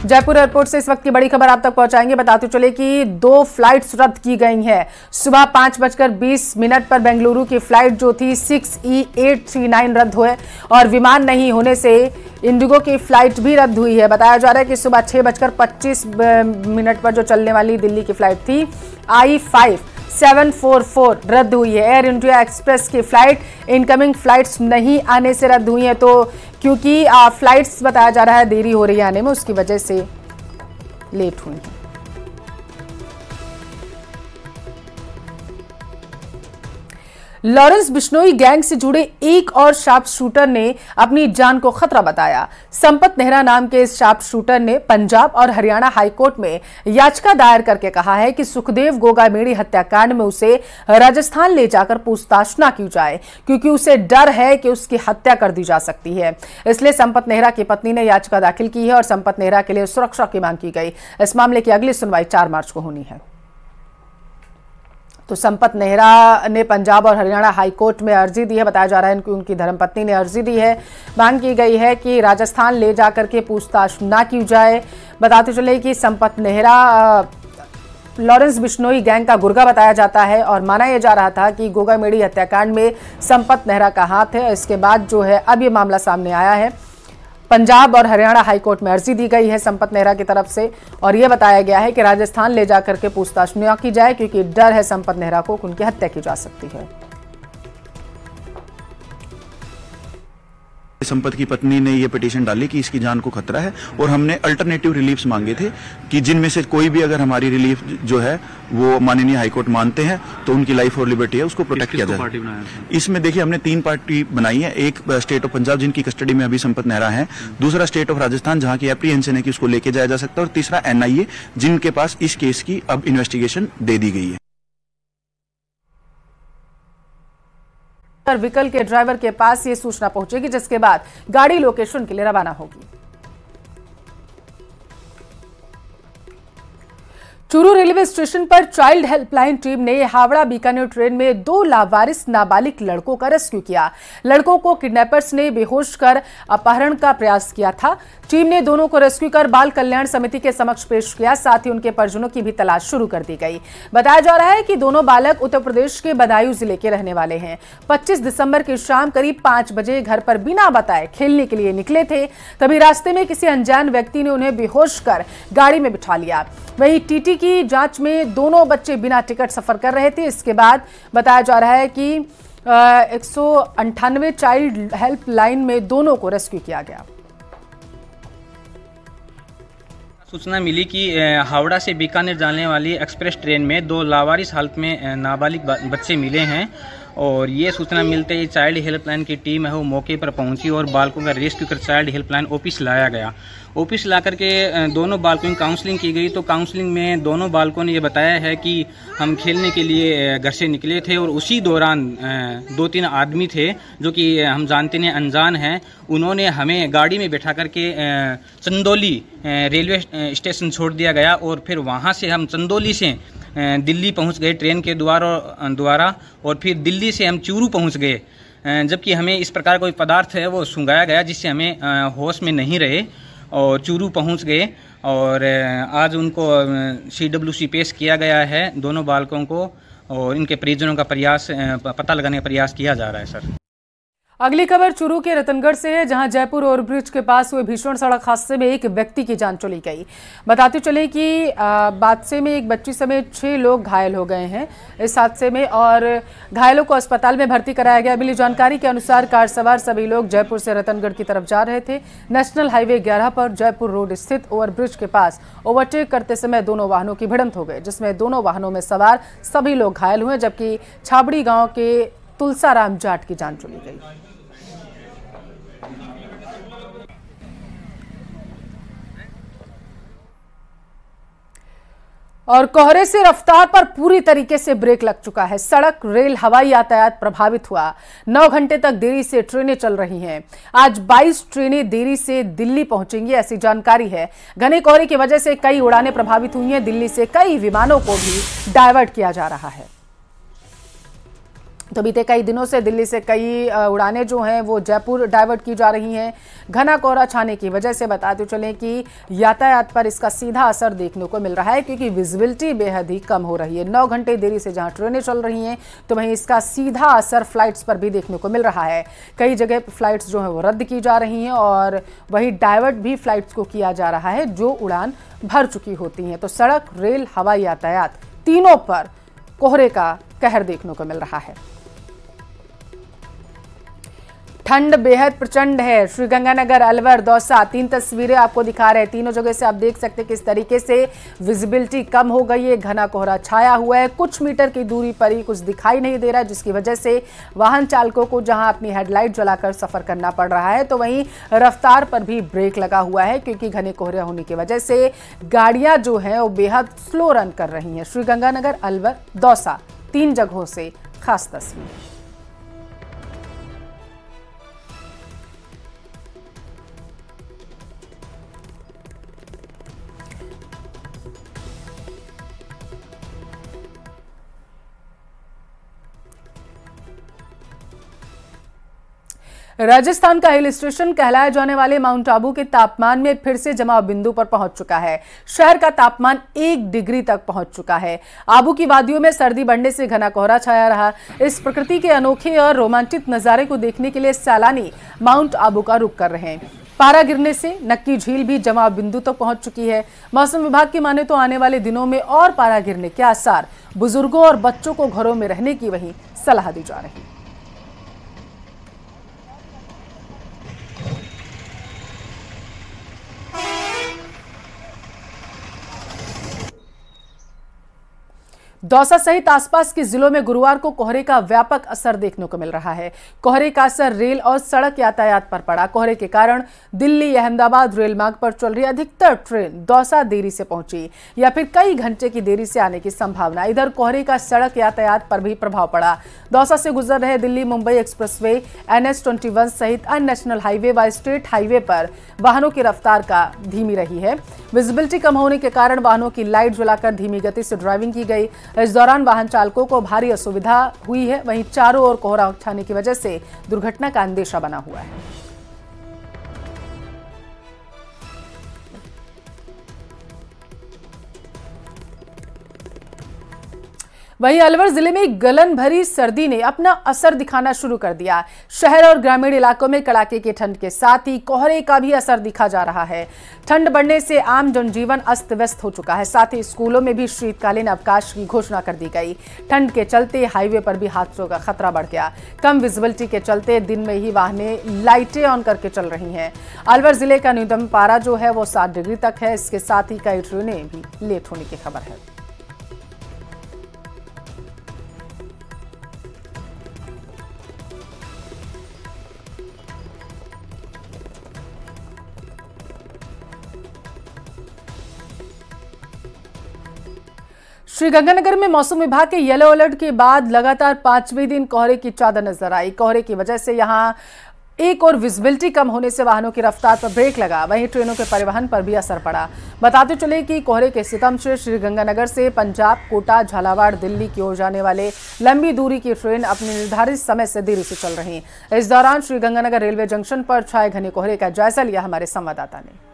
Jaipur airport से इस वक्त की बड़ी खबर आप तक पहुंचाएंगे। बताते चले कि 2 फ्लाइट्स रद्द की गई हैं। सुबह 5:20 पर बेंगलुरु की फ्लाइट जो थी 6E839 रद्द हुए और विमान नहीं होने से इंडिगो की फ्लाइट भी रद्द हुई है। बताया जा रहा है कि सुबह 6:25 पर जो चलने वाली दिल्ली की फ्लाइट थी I5744 रद्द हुई है। एयर इंडिया एक्सप्रेस की फ्लाइट इनकमिंग फ्लाइट्स नहीं आने से रद्द हुई है, तो क्योंकि फ्लाइट्स बताया जा रहा है देरी हो रही है आने में, उसकी वजह से लेट हुई है। लॉरेंस बिश्नोई गैंग से जुड़े एक और शार्प शूटर ने अपनी जान को खतरा बताया। संपत नेहरा नाम के इस शार्प शूटर ने पंजाब और हरियाणा हाईकोर्ट में याचिका दायर करके कहा है कि सुखदेव गोगामेड़ी हत्याकांड में उसे राजस्थान ले जाकर पूछताछ न की जाए, क्योंकि उसे डर है कि उसकी हत्या कर दी जा सकती है। इसलिए संपत नेहरा की पत्नी ने याचिका दाखिल की है और संपत नेहरा के लिए सुरक्षा की मांग की गई। इस मामले की अगली सुनवाई 4 मार्च को होनी है। तो संपत नेहरा ने पंजाब और हरियाणा हाईकोर्ट में अर्जी दी है। बताया जा रहा है कि उनकी धर्मपत्नी ने अर्जी दी है। मांग की गई है कि राजस्थान ले जाकर के पूछताछ ना की जाए। बताते चले कि संपत नेहरा लॉरेंस बिश्नोई गैंग का गुर्गा बताया जाता है और माना यह जा रहा था कि गोगामेड़ी हत्याकांड में संपत नेहरा का हाथ है। इसके बाद जो है अब ये मामला सामने आया है। पंजाब और हरियाणा हाईकोर्ट में अर्जी दी गई है संपत नेहरा की तरफ से और यह बताया गया है कि राजस्थान ले जाकर के पूछताछ न की जाए, क्योंकि डर है संपत नेहरा को कि उनकी हत्या की जा सकती है। संपत की पत्नी ने ये पिटीशन डाली कि इसकी जान को खतरा है और हमने अल्टरनेटिव रिलीफ्स मांगे थे कि जिनमें से कोई भी अगर हमारी रिलीफ जो है वो माननीय हाईकोर्ट मानते हैं तो उनकी लाइफ और लिबर्टी है उसको प्रोटेक्ट किया जाए। इसमें देखिए हमने 3 पार्टी बनाई है। एक स्टेट ऑफ पंजाब जिनकी कस्टडी में अभी संपत नेहरा है, दूसरा स्टेट ऑफ राजस्थान जहां की एप्रीहेंशन है कि उसको लेके जाया जा सकता है, और तीसरा NIA जिनके पास इस केस की अब इन्वेस्टिगेशन दे दी गई है। व्हीकल के ड्राइवर के पास ये सूचना पहुंचेगी, जिसके बाद गाड़ी लोकेशन के लिए रवाना होगी। चूरू रेलवे स्टेशन पर चाइल्ड हेल्पलाइन टीम ने हावड़ा बीकानेर ट्रेन में 2 लावारिस नाबालिग लड़कों का रेस्क्यू किया। लड़कों को किडनैपर्स ने बेहोश कर अपहरण का प्रयास किया था। टीम ने दोनों को रेस्क्यू कर बाल कल्याण समिति के समक्ष पेश किया। साथ ही उनके परिजनों की भी तलाश शुरू कर दी गई। बताया जा रहा है कि दोनों बालक उत्तर प्रदेश के बदायूं जिले के रहने वाले हैं। 25 दिसंबर की शाम करीब 5 बजे घर पर बिना बताए खेलने के लिए निकले थे। तभी रास्ते में किसी अनजान व्यक्ति ने उन्हें बेहोश कर गाड़ी में बिठा लिया। वहीं टीटी की जांच में दोनों बच्चे बिना टिकट सफर कर रहे थे। इसके बाद बताया जा रहा है कि 198 चाइल्ड हेल्पलाइन में दोनों को रेस्क्यू किया गया। सूचना मिली कि हावड़ा से बीकानेर जाने वाली एक्सप्रेस ट्रेन में 2 लावारिस हालत में नाबालिग बच्चे मिले हैं और ये सूचना मिलते ही चाइल्ड हेल्पलाइन की टीम है वो मौके पर पहुंची और बालकों का रेस्क्यू कर चाइल्ड हेल्पलाइन ऑफिस लाया गया। ऑफिस ला करके दोनों बालकों की काउंसलिंग की गई। तो काउंसलिंग में दोनों बालकों ने ये बताया है कि हम खेलने के लिए घर से निकले थे और उसी दौरान 2-3 आदमी थे जो कि हम जानते हैं अनजान हैं। उन्होंने हमें गाड़ी में बैठा करके चंदौली रेलवे स्टेशन छोड़ दिया गया और फिर वहाँ से हम चंदौली से दिल्ली पहुंच गए ट्रेन के द्वारा और फिर दिल्ली से हम चूरू पहुंच गए, जबकि हमें इस प्रकार कोई पदार्थ है वो सूंघाया गया जिससे हमें होश में नहीं रहे और चूरू पहुंच गए और आज उनको CWC पेश किया गया है दोनों बालकों को और इनके परिजनों का पता लगाने का प्रयास किया जा रहा है। सर, अगली खबर चूरू के रतनगढ़ से है, जहां जयपुर ओवरब्रिज के पास हुए भीषण सड़क हादसे में एक व्यक्ति की जान चली गई। बताते चले कि हादसे में एक बच्ची समेत 6 लोग घायल हो गए हैं इस हादसे में और घायलों को अस्पताल में भर्ती कराया गया। मिली जानकारी के अनुसार कार सवार सभी लोग जयपुर से रतनगढ़ की तरफ जा रहे थे। नेशनल हाईवे 11 पर जयपुर रोड स्थित ओवरब्रिज के पास ओवरटेक करते समय दोनों वाहनों की भिड़ंत हो गई, जिसमें दोनों वाहनों में सवार सभी लोग घायल हुए, जबकि छाबड़ी गाँव के तुलसाराम जाट की जान चली गई। और कोहरे से रफ्तार पर पूरी तरीके से ब्रेक लग चुका है। सड़क, रेल, हवाई यातायात प्रभावित हुआ। 9 घंटे तक देरी से ट्रेनें चल रही हैं। आज 22 ट्रेनें देरी से दिल्ली पहुंचेंगी, ऐसी जानकारी है। घने कोहरे की वजह से कई उड़ानें प्रभावित हुई हैं। दिल्ली से कई विमानों को भी डायवर्ट किया जा रहा है। तो बीते कई दिनों से दिल्ली से कई उड़ानें जो हैं वो जयपुर डाइवर्ट की जा रही हैं। घना कोहरा छाने की वजह से बताते चलें कि यातायात पर इसका सीधा असर देखने को मिल रहा है, क्योंकि विजिबिलिटी बेहद ही कम हो रही है। 9 घंटे देरी से जहां ट्रेनें चल रही हैं, तो वहीं इसका सीधा असर फ्लाइट्स पर भी देखने को मिल रहा है। कई जगह फ्लाइट्स जो हैं वो रद्द की जा रही हैं और वहीं डाइवर्ट भी फ्लाइट्स को किया जा रहा है जो उड़ान भर चुकी होती हैं। तो सड़क, रेल, हवाई यातायात तीनों पर कोहरे का कहर देखने को मिल रहा है। ठंड बेहद प्रचंड है। श्रीगंगानगर, अलवर, दौसा, 3 तस्वीरें आपको दिखा रहे हैं। तीनों जगह से आप देख सकते हैं किस तरीके से विजिबिलिटी कम हो गई है। घना कोहरा छाया हुआ है, कुछ मीटर की दूरी पर ही कुछ दिखाई नहीं दे रहा है, जिसकी वजह से वाहन चालकों को जहां अपनी हेडलाइट जलाकर सफर करना पड़ रहा है, तो वहीं रफ्तार पर भी ब्रेक लगा हुआ है, क्योंकि घने कोहरे होने की वजह से गाड़ियां जो हैं वो बेहद स्लो रन कर रही हैं। श्रीगंगानगर, अलवर, दौसा, 3 जगहों से खास तस्वीर। राजस्थान का हिल स्टेशन कहलाए जाने वाले माउंट आबू के तापमान में फिर से जमाव बिंदु पर पहुंच चुका है। शहर का तापमान 1 डिग्री तक पहुंच चुका है। आबू की वादियों में सर्दी बढ़ने से घना कोहरा छाया रहा। इस प्रकृति के अनोखे और रोमांचित नजारे को देखने के लिए सैलानी माउंट आबू का रुख कर रहे हैं। पारा गिरने से नक्की झील भी जमाव बिंदु तक पहुंच चुकी है। मौसम विभाग की माने तो आने वाले दिनों में और पारा गिरने के आसार। बुजुर्गों और बच्चों को घरों में रहने की वहीं सलाह दी जा रही है। दौसा सहित आसपास के जिलों में गुरुवार को कोहरे का व्यापक असर देखने को मिल रहा है। कोहरे का असर रेल और सड़क यातायात पर पड़ा। कोहरे के कारण दिल्ली अहमदाबाद रेल मार्ग पर चल रही अधिकतर ट्रेन दौसा देरी से पहुंची या फिर कई घंटे की देरी से आने की संभावना। इधर कोहरे का सड़क यातायात पर भी प्रभाव पड़ा। दौसा से गुजर रहे दिल्ली मुंबई एक्सप्रेसवे, NH-21 सहित अन्य नेशनल हाईवे व स्टेट हाईवे पर वाहनों की रफ्तार का धीमी रही है। विजिबिलिटी कम होने के कारण वाहनों की लाइट जलाकर धीमी गति से ड्राइविंग की गई। इस दौरान वाहन चालकों को भारी असुविधा हुई है। वहीं चारों ओर कोहरा छाने की वजह से दुर्घटना का अंदेशा बना हुआ है। वहीं अलवर जिले में गलन भरी सर्दी ने अपना असर दिखाना शुरू कर दिया। शहर और ग्रामीण इलाकों में कड़ाके की ठंड के साथ ही कोहरे का भी असर दिखा जा रहा है। ठंड बढ़ने से आम जनजीवन अस्त व्यस्त हो चुका है। साथ ही स्कूलों में भी शीतकालीन अवकाश की घोषणा कर दी गई। ठंड के चलते हाईवे पर भी हादसों का खतरा बढ़ गया। कम विजिबिलिटी के चलते दिन में ही वाहनें लाइटें ऑन करके चल रही हैं। अलवर जिले का न्यूनतम पारा जो है वो 7 डिग्री तक है। इसके साथ ही कई ट्रेनें भी लेट होने की खबर है। श्रीगंगानगर में मौसम विभाग के येलो अलर्ट के बाद लगातार 5वें दिन कोहरे की चादर नजर आई। कोहरे की वजह से यहां एक और विजिबिलिटी कम होने से वाहनों की रफ्तार पर ब्रेक लगा। वहीं ट्रेनों के परिवहन पर भी असर पड़ा। बताते चले कि कोहरे के सितम से श्रीगंगानगर से पंजाब, कोटा, झालावाड़, दिल्ली की ओर जाने वाले लंबी दूरी की ट्रेन अपने निर्धारित समय से देरी से चल रही। इस दौरान श्रीगंगानगर रेलवे जंक्शन पर छाए घने कोहरे का जायजा लिया हमारे संवाददाता ने।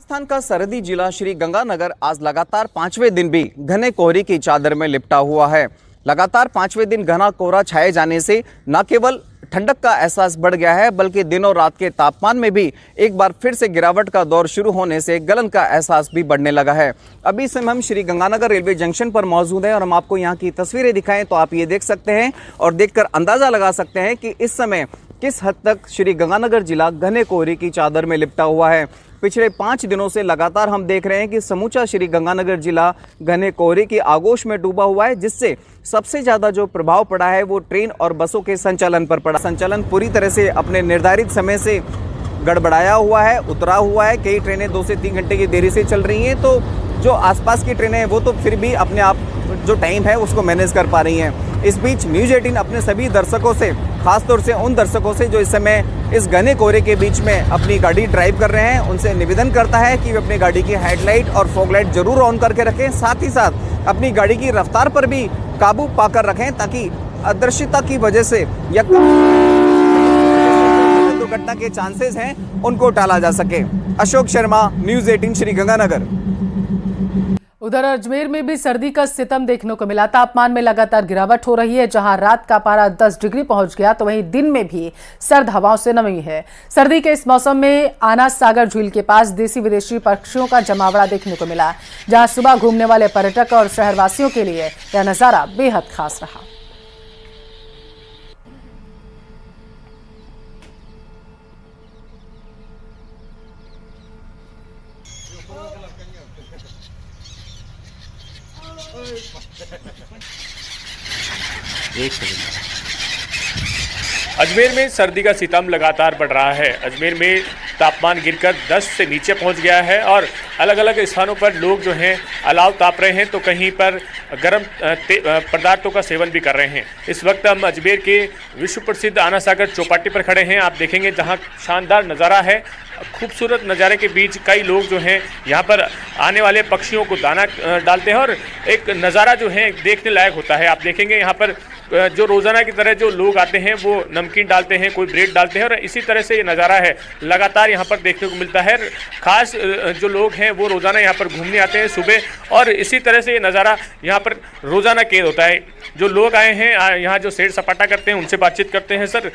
राजस्थान का सरहदी जिला श्री गंगानगर आज लगातार 5वें दिन भी घने कोहरे की चादर में लिपटा हुआ है। लगातार 5वें दिन घना कोहरा छाए जाने से न केवल ठंडक का एहसास बढ़ गया है, बल्कि दिन और रात के तापमान में भी एक बार फिर से गिरावट का दौर शुरू होने से गलन का एहसास भी बढ़ने लगा है। अभी इस समय हम श्री गंगानगर रेलवे जंक्शन पर मौजूद हैं और हम आपको यहाँ की तस्वीरें दिखाएं तो आप ये देख सकते हैं और देखकर अंदाजा लगा सकते हैं कि इस समय किस हद तक श्री गंगानगर जिला घने कोहरे की चादर में लिपटा हुआ है। पिछले 5 दिनों से लगातार हम देख रहे हैं कि समूचा श्री गंगानगर जिला घने कोहरे की आगोश में डूबा हुआ है, जिससे सबसे ज्यादा जो प्रभाव पड़ा है वो ट्रेन और बसों के संचालन पर पड़ा। संचालन पूरी तरह से अपने निर्धारित समय से गड़बड़ाया हुआ है, उतरा हुआ है। कई ट्रेनें 2 से 3 घंटे की देरी से चल रही हैं, तो जो आसपास की ट्रेनें हैं वो तो फिर भी अपने आप जो टाइम है उसको मैनेज कर पा रही हैं। इस बीच न्यूज़ 18 अपने सभी दर्शकों से, खासतौर से उन दर्शकों से जो इस समय इस घने कोहरे के बीच में अपनी गाड़ी ड्राइव कर रहे हैं, उनसे निवेदन करता है कि वे अपनी गाड़ी की हेडलाइट और फॉगलाइट जरूर ऑन करके रखें, साथ ही साथ अपनी गाड़ी की रफ्तार पर भी काबू पाकर रखें ताकि अदृश्यता की वजह से या दुर्घटना के चांसेस हैं उनको टाला जा सके। अशोक शर्मा, न्यूज़ 18 श्रीगंगानगर। उधर अजमेर में भी सर्दी का सितम देखने को मिला। तापमान में लगातार गिरावट हो रही है। जहां रात का पारा 10 डिग्री पहुंच गया तो वहीं दिन में भी सर्द हवाओं से नमी है। सर्दी के इस मौसम में आना सागर झील के पास देसी विदेशी पक्षियों का जमावड़ा देखने को मिला, जहां सुबह घूमने वाले पर्यटक और शहरवासियों के लिए यह नजारा बेहद खास रहा। अजमेर में सर्दी का सितम लगातार बढ़ रहा है। अजमेर में तापमान गिरकर 10 से नीचे पहुंच गया है और अलग अलग स्थानों पर लोग जो हैं अलाव ताप रहे हैं तो कहीं पर गर्म पदार्थों का सेवन भी कर रहे हैं। इस वक्त हम अजमेर के विश्व प्रसिद्ध आना सागर चौपाटी पर खड़े हैं। आप देखेंगे जहां शानदार नज़ारा है, खूबसूरत नज़ारे के बीच कई लोग जो हैं यहाँ पर आने वाले पक्षियों को दाना डालते हैं और एक नज़ारा जो है देखने लायक होता है। आप देखेंगे यहाँ पर जो रोज़ाना की तरह जो लोग आते हैं वो नमकीन डालते हैं, कोई ब्रेड डालते हैं और इसी तरह से ये नज़ारा है लगातार यहाँ पर देखने को मिलता है। खास जो लोग हैं वो रोज़ाना यहाँ पर घूमने आते हैं सुबह और इसी तरह से ये नज़ारा यहाँ पर रोज़ाना कैद होता है। जो लोग आए हैं यहाँ जो सैर सपाटा करते हैं उनसे बातचीत करते हैं। सर,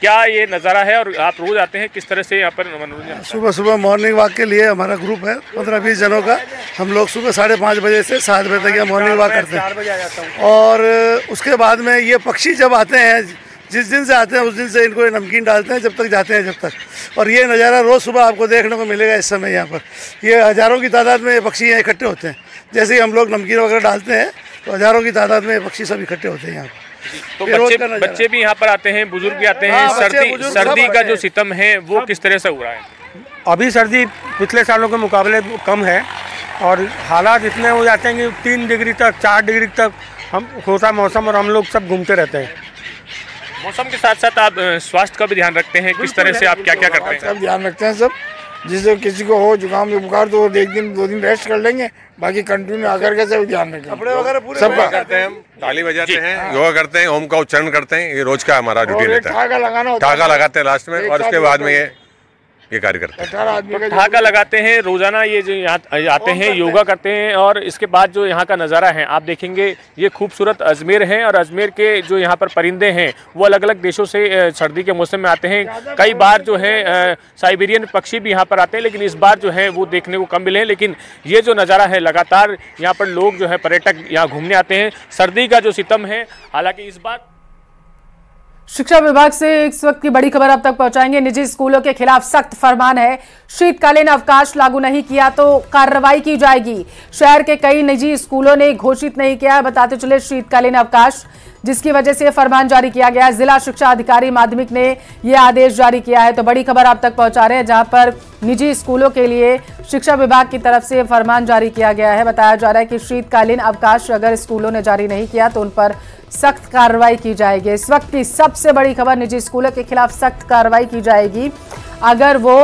क्या ये नज़ारा है और आप रोज़ आते हैं, किस तरह से यहाँ पर मनोरंजन? सुबह सुबह मॉर्निंग वॉक के लिए हमारा ग्रुप है 15-20 जनों का। हम लोग सुबह 5:30 बजे से 7 बजे तक मॉर्निंग वॉक करते हैं। 4 बजे आ जाता हूँ और उसके बाद में ये पक्षी जब आते हैं, जिस दिन से आते हैं उस दिन से इनको नमकीन डालते हैं जब तक जाते हैं जब तक। और ये नज़ारा रोज़ सुबह आपको देखने को मिलेगा। इस समय यहाँ पर ये हज़ारों की तादाद में ये पक्षी यहाँ इकट्ठे होते हैं। जैसे ही हम लोग नमकीन वगैरह डालते हैं तो हज़ारों की तादाद में ये पक्षी सब इकट्ठे होते हैं यहाँ पर। तो बच्चे भी यहाँ पर आते हैं, बुजुर्ग भी आते हैं। सर्दी का जो सितम है वो किस तरह से हो रहा है? अभी सर्दी पिछले सालों के मुकाबले कम है और हालात इतने हो जाते हैं कि 3 डिग्री तक 4 डिग्री तक हम होता है मौसम और हम लोग सब घूमते रहते हैं। मौसम के साथ साथ आप स्वास्थ्य का भी ध्यान रखते हैं, किस तरह से आप क्या क्या करते हैं? सब ध्यान रखते हैं सब। जिसे किसी को हो जुकाम या बुखार तो 1 दिन 2 दिन रेस्ट कर लेंगे, बाकी कंटिन्यू आकर के सब ध्यान रखेंगे। कपड़े वगैरह पूरे सब करते हैं, हम ताली बजाते हैं, योगा करते हैं, ओम का उच्चारण करते हैं। ये रोज का हमारा रूटीन रहता है। ठाका लगाते हैं लास्ट में और उसके बाद में ये कार्य करते हैं। ठाका लगाते हैं रोजाना, ये जो यहाँ आते हैं योगा करते हैं और इसके बाद जो यहाँ का नज़ारा है आप देखेंगे ये खूबसूरत अजमेर है। और अजमेर के जो यहाँ पर परिंदे हैं वो अलग अलग देशों से सर्दी के मौसम में आते हैं। कई बार जो है साइबेरियन पक्षी भी यहाँ पर आते हैं, लेकिन इस बार जो है वो देखने को कम मिले हैं। लेकिन ये जो नज़ारा है लगातार यहाँ पर लोग जो है पर्यटक यहाँ घूमने आते हैं। सर्दी का जो सितम है, हालांकि इस बार शिक्षा विभाग से इस वक्त की बड़ी खबर अब तक पहुंचाएंगे। निजी स्कूलों के खिलाफ सख्त फरमान है। शीतकालीन अवकाश लागू नहीं किया तो कार्रवाई की जाएगी। शहर के कई निजी स्कूलों ने घोषित नहीं किया है, बताते चले शीतकालीन अवकाश, जिसकी वजह से फरमान जारी किया गया है। जिला शिक्षा अधिकारी माध्यमिक ने यह आदेश जारी किया है। तो बड़ी खबर आप तक पहुंचा रहे हैं, जहां पर निजी स्कूलों के लिए शिक्षा विभाग की तरफ से फरमान जारी किया गया है। बताया जा रहा है कि शीतकालीन अवकाश अगर स्कूलों ने जारी नहीं किया तो उन पर सख्त कार्रवाई की जाएगी। इस वक्त की सबसे बड़ी खबर, निजी स्कूलों के खिलाफ सख्त कार्रवाई की जाएगी अगर वो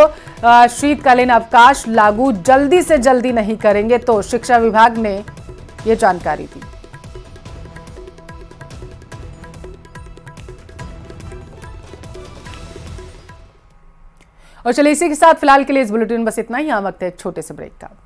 शीतकालीन अवकाश लागू जल्दी से जल्दी नहीं करेंगे। तो शिक्षा विभाग ने ये जानकारी दी। और चलिए इसी के साथ फिलहाल के लिए इस बुलेटिन बस इतना ही। यहाँ वक्त है एक छोटे से ब्रेक का।